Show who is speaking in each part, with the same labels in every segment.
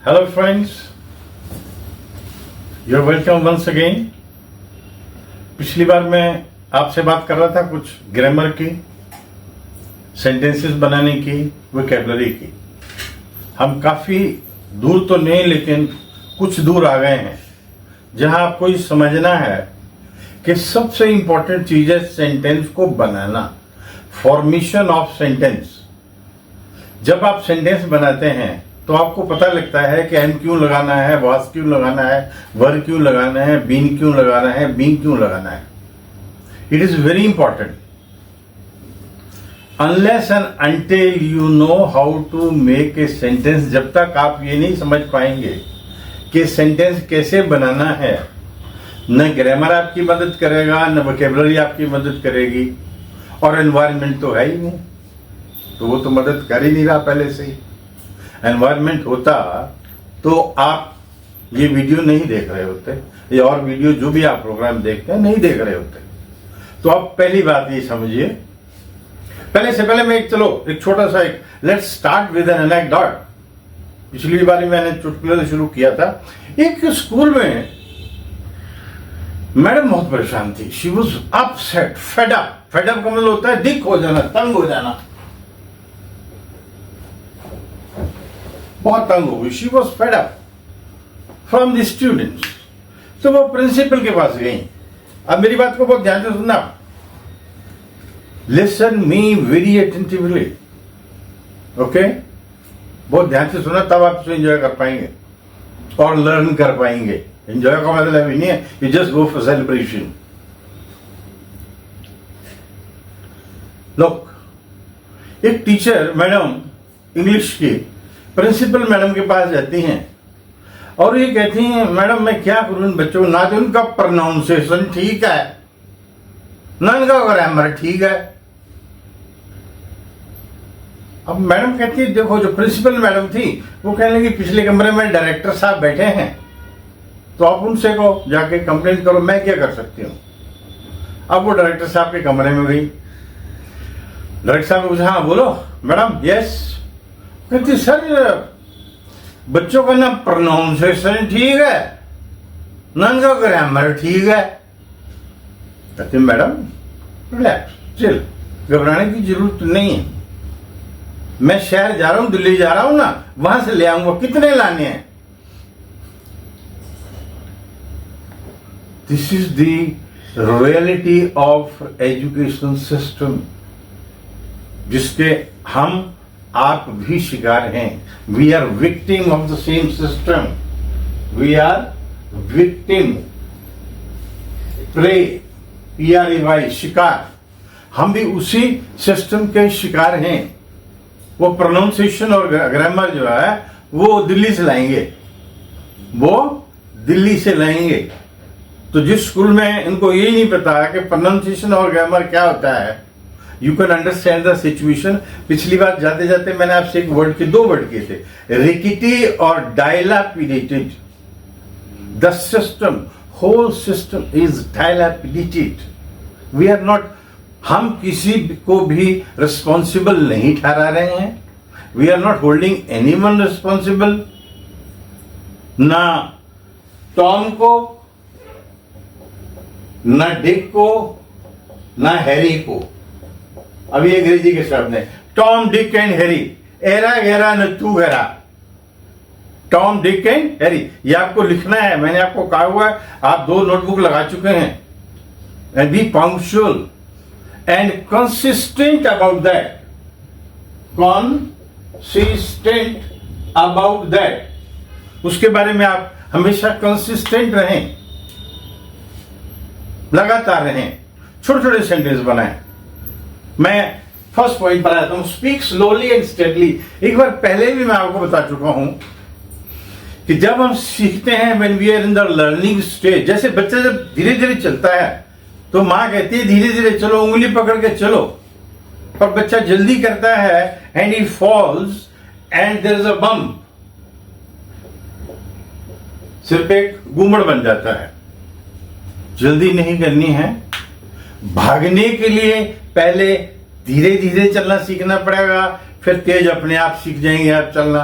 Speaker 1: Hello friends, you're welcome once again. पिछली बार मैं आपसे बात कर रहा था कुछ ग्रामर की, सेंटेंसेस बनाने की, वोकैबुलरी की. हम काफी दूर तो नहीं लेकिन कुछ दूर आ गए हैं जहां आपको ये समझना है कि सबसे इंपॉर्टेंट चीज है सेंटेंस को बनाना. Formation of sentence. जब आप सेंटेंस बनाते हैं तो आपको पता लगता है कि एम क्यों लगाना है, वाज क्यों लगाना है, वर क्यों लगाना है, बीन क्यों लगाना है, बीन क्यों लगाना है. It is very important. Unless and until you know how to make a sentence, जब तक आप ये नहीं समझ पाएंगे कि सेंटेंस कैसे बनाना है, न ग्रामर आपकी मदद करेगा, न वोकैबुलरी आपकी मदद करेगी, और एनवायरनमेंट तो है ही नहीं, तो वो तो मदद कर ही नहीं रहा पहले से ही. एनवायरनमेंट होता तो आप ये वीडियो नहीं देख रहे होते, ये और वीडियो जो भी आप प्रोग्राम देखते हैं नहीं देख रहे होते. तो आप पहली बात ये समझिए. पहले मैं एक छोटा सा let's start with N anecdote. पिछली बार मैंने चुटकुले से शुरू किया था. एक स्कूल में मैडम बहुत परेशान थी. She was upset, fed up. Fed up का मतलब होता है दिक हो जाना, तंग हो जाना. बहुत तंग हो गई. She was fed up from the students. तो वो प्रिंसिपल के पास गई. अब मेरी बात को बहुत ध्यान से सुनना. Listen me very attentively. Okay, बहुत ध्यान से सुना, तब आप इसको एंजॉय कर पाएंगे और लर्न कर पाएंगे. एंजॉय का मतलब नहीं है you just go for celebration. लोग, एक टीचर मैडम इंग्लिश की प्रिंसिपल मैडम के पास जाती हैं और ये कहती हैं, मैडम मैं क्या करूं इन बच्चों, ना तो उनका प्रोनाउंसिएशन ठीक है, ना इनका ग्रामर ठीक है. अब मैडम कहती है, देखो जो प्रिंसिपल मैडम थी वो कहने लगी पिछले कमरे में डायरेक्टर साहब बैठे हैं, तो आप उनसे को जाके कंप्लेंट करो, मैं क्या कर सकती हूँ. अब वो डायरेक्टर साहब के कमरे में गई. डायरेक्टर साहब ने पूछा, हाँ बोलो मैडम. यस. कहती सर बच्चों का ना प्रोनाउंसिएशन ठीक है, ना इनका ग्रामर ठीक है. कहती मैडम रिलैक्स, चिल, घबराने की जरूरत नहीं है. मैं शहर जा रहा हूं, दिल्ली जा रहा हूं ना, वहां से ले आऊंगा. कितने लाने हैं. This is the reality of education system जिसके हम आप भी शिकार हैं. We are victim of the same system. We are victim. Prey, PREY, शिकार. हम भी उसी सिस्टम के शिकार हैं. वो प्रोनाउंसिएशन और ग्रामर जो है वो दिल्ली से लाएंगे, वो दिल्ली से लाएंगे. तो जिस स्कूल में इनको ये नहीं पता कि प्रोनाउंसिएशन और ग्रामर क्या होता है, you can understand the situation. पिछली बार जाते जाते मैंने आपसे एक वर्ड के दो वर्ड किए थे, रिकिटी और dilapidated. The system, whole system is dilapidated. We are not, हम किसी को भी रिस्पॉन्सिबल नहीं ठहरा रहे हैं. We are not holding anyone responsible. ना टॉम को, ना डिक को, ना हैरी को. अभी अंग्रेजी के शब्द है Tom, Dick and Harry. Era गहरा न तू गहरा. टॉम, डिक एंड हैरी, ये आपको लिखना है. मैंने आपको कहा हुआ है, आप 2 नोटबुक लगा चुके हैं. And B punctual and consistent about that. Consistent about that, उसके बारे में आप हमेशा कंसिस्टेंट रहें, लगातार रहें. छोटे छोटे सेंटेंस बनाएं. मैं फर्स्ट पॉइंट पर आता हूं, स्पीक स्लोली एंड स्टेडली. एक बार पहले भी मैं आपको बता चुका हूं कि जब हम सीखते हैं, when we are in the learning stage, जैसे बच्चा जब धीरे धीरे चलता है तो मां कहती है धीरे धीरे चलो, उंगली पकड़ के चलो, पर बच्चा जल्दी करता है and he falls and there is a bump. सिर पे एक घूमड़ बन जाता है. जल्दी नहीं करनी है. भागने के लिए पहले धीरे धीरे चलना सीखना पड़ेगा, फिर तेज अपने आप सीख जाएंगे आप चलना.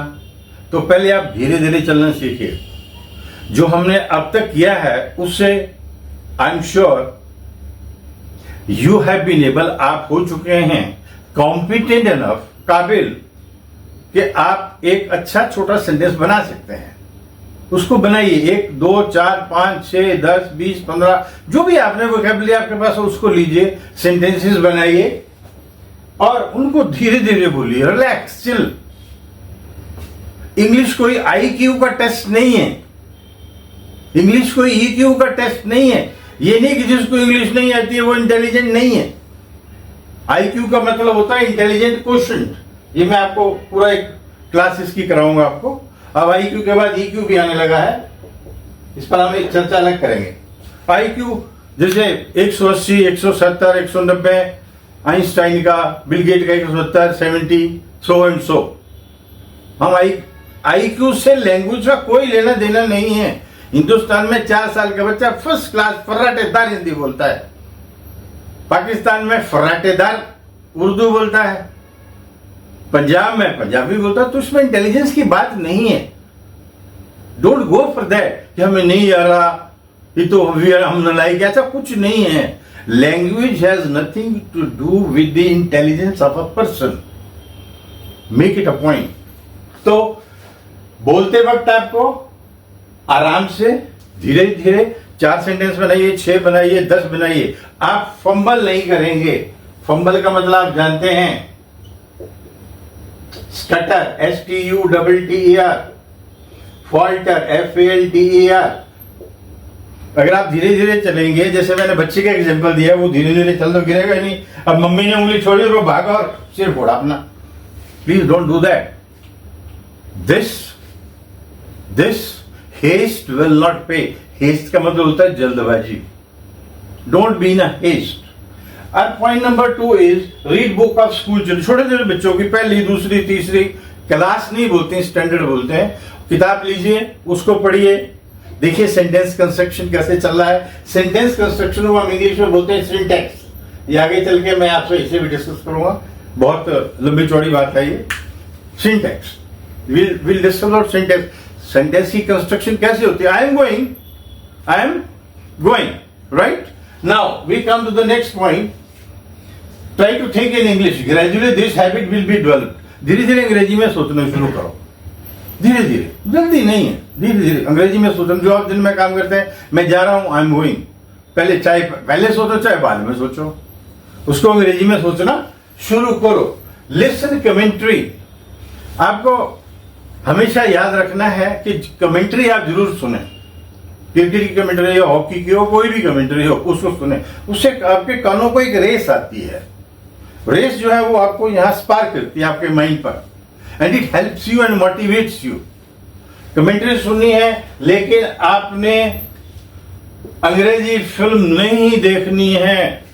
Speaker 1: तो पहले आप धीरे धीरे चलना सीखिए। जो हमने अब तक किया है उससे I am sure you have been able, आप हो चुके हैं कॉम्पिटेंट एनफ, काबिल कि आप एक अच्छा छोटा सेंटेंस बना सकते हैं। उसको बनाइए, 1 2 4 5 6 10 20 15 जो भी आपने वोकैबुलरी आपके पास है उसको लीजिए, सेंटेंसेस बनाइए और उनको धीरे धीरे बोलिए, रिलैक्स, चिल। इंग्लिश कोई IQ का टेस्ट नहीं है, इंग्लिश कोई EQ का टेस्ट नहीं है। ये नहीं कि जिसको इंग्लिश नहीं आती है वो इंटेलिजेंट नहीं है। IQ का मतलब होता है इंटेलिजेंट क्वोशिएंट। ये मैं आपको पूरा एक क्लास इसकी कराऊंगा आपको। अब IQ के बाद EQ भी आने लगा है, इस पर हम एक चर्चा अलग करेंगे। IQ जैसे 180, 170, 190, आइंस्टाइन का, बिल गेट का 170, 70, सो एंड सो। हम IQ से लैंग्वेज का कोई लेना देना नहीं है। हिंदुस्तान में 4 साल का बच्चा फर्स्ट क्लास फर्राटेदार हिंदी बोलता है, पाकिस्तान में फर्राटेदार उर्दू बोलता है, पंजाब में पंजाबी बोलता है। तो इसमें इंटेलिजेंस की बात नहीं है। डोंट गो फॉर दैट कि हमें नहीं आ रहा, ये तो हम नालायक, ऐसा कुछ नहीं है। Language has nothing to do with the intelligence of a person. Make it a point. तो बोलते वक्त आपको आराम से धीरे धीरे 4 सेंटेंस बनाइए, 6 बनाइए, 10 बनाइए। आप फंबल नहीं करेंगे। फंबल का मतलब आप जानते हैं, स्टटर, STUTTER, फॉल्टर, FALTER। अगर आप धीरे धीरे चलेंगे, जैसे मैंने बच्चे का एग्जांपल दिया, वो धीरे धीरे चल तो गिरेगा ही नहीं। अब मम्मी ने उंगली छोड़ी और वो भागा और सिर फोड़ा अपना। Please don't do that. This haste will not pay. Haste का मतलब होता है जल्दबाजी। Don't be in a haste. और point number 2 is read book of school children. छोटे छोटे बच्चों की पहली, दूसरी, तीसरी क्लास नहीं बोलते हैं, स्टैंडर्ड बोलते हैं। किताब लीजिए, उसको पढ़िए, देखिए सेंटेंस कंस्ट्रक्शन कैसे चल रहा है। सेंटेंस कंस्ट्रक्शन को हम इंग्लिश में बोलते हैं सिंटैक्स। ये आगे चल के मैं आपसे इसे भी डिस्कस करूंगा, बहुत लंबी चौड़ी बात है ये। Syntax will discuss about syntax. Sentence की कंस्ट्रक्शन कैसे होती है। I am going, right. Now we come to the next point. Try to think in English gradually, this habit will be developed. धीरे धीरे अंग्रेजी में सोचना शुरू करो, धीरे धीरे, जल्दी नहीं है, धीरे धीरे अंग्रेजी में सोचो। जो आप दिन में काम करते हैं, मैं जा रहा हूं, आई एम गोइंग, पहले चाहे पहले सोचो चाहे बाद में सोचो, उसको अंग्रेजी में सोचना शुरू करो। Listen commentary. आपको हमेशा याद रखना है कि कमेंट्री आप जरूर सुने। क्रिकेट की कमेंट्री हो, हॉकी की हो, कोई भी कमेंट्री हो, उसको सुने। उससे आपके कानों को एक रेस आती है। रेस जो है वो आपको यहां स्पार्क करती है आपके माइंड पर, and it helps you and motivates you. Commentary सुननी है, लेकिन आपने अंग्रेजी फिल्म नहीं देखनी है।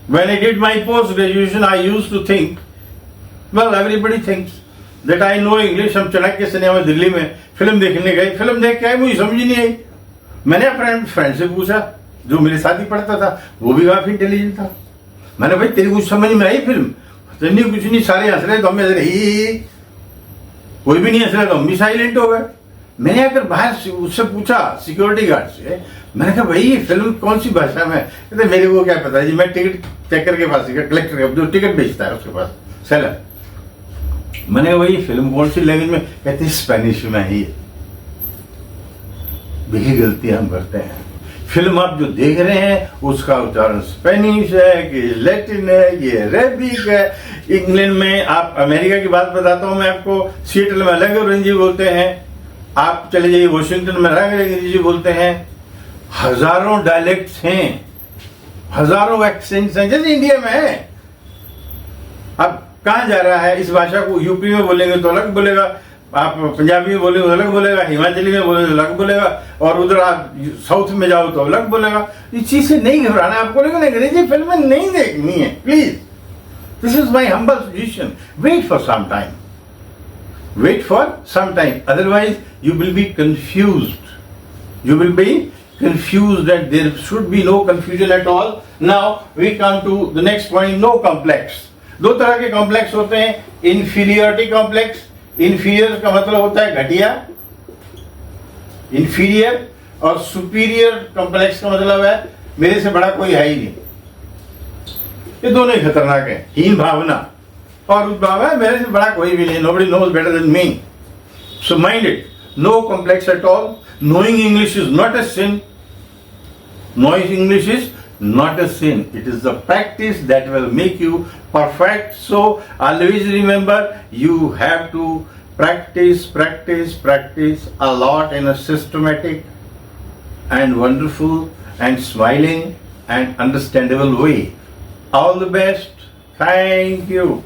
Speaker 1: When I did my post graduation, I used to think, well, everybody thinks that I know English। हम चाणक्य सिनेमा दिल्ली में फिल्म देखने गए, फिल्म देख के आए, मुझे समझ नहीं आई। मैंने फ्रेंड से पूछा जो मेरे साथ ही पढ़ता था, वो भी काफी इंटेलिजेंट था। मैंने, भाई तेरी कुछ समझ में आई फिल्म? तो नहीं, कुछ नहीं, सारे हंस रहे तो हम ही, कोई भी नहीं हंस रहा तो हम भी साइलेंट हो गए। मैंने आकर बाहर उससे पूछा, सिक्योरिटी गार्ड से, मैंने कहा भाई ये फिल्म कौन सी भाषा में? कहते मेरे को क्या पता जी, मैं टिकट चेकर के पास, कलेक्टर के जो टिकट बेचता है उसके पास, सेलर। मैंने कहा भाई फिल्म कौन सी लैंग्वेज में? कहते स्पेनिश में ही। यही गलतियां हम करते हैं। फिल्म आप जो देख रहे हैं उसका उच्चारण स्पेनिश है कि लैटिन है कि अरेबिक है। इंग्लैंड में, आप अमेरिका की बात बताता हूं मैं आपको, सिएटल में अलग अंग्रेजी बोलते हैं, आप चले जाइए वॉशिंगटन में अलग अंग्रेजी बोलते हैं। हजारों डायलेक्ट्स हैं, हजारों एक्सेंट्स हैं, जैसे इंडिया में है। अब कहां जा रहा है? इस भाषा को यूपी में बोलेंगे तो अलग बोलेगा, आप पंजाबी में बोलेंगे तो अलग बोलेगा, हिमाचली में बोलेंगे तो अलग बोलेगा, और उधर आप साउथ में जाओ तो अलग बोलेगा। इस चीज से नहीं घबराना आपको, लेकिन अंग्रेजी फिल्में नहीं देखनी है please. This is my humble suggestion. Wait for some time, wait for some time, otherwise you will be confused. You will be confused, that there should be no confusion at all. Now we come to the next point, no complex। दो तरह के complex होते हैं, inferiority complex inferior का मतलब होता है घटिया, इन्फीरियर, और सुपीरियर कॉम्प्लेक्स का मतलब है मेरे से बड़ा कोई है ही नहीं। ये दोनों ही खतरनाक है, हीन भावना और उस भावना मेरे से बड़ा कोई भी नहीं, nobody knows better than me. So mind it, no complex at all. Knowing English is not a sin. Knowing English is not a sin. It is the practice that will make you perfect. So always remember, you have to practice a lot in a systematic and wonderful and smiling and understandable way. All the best. Thank you.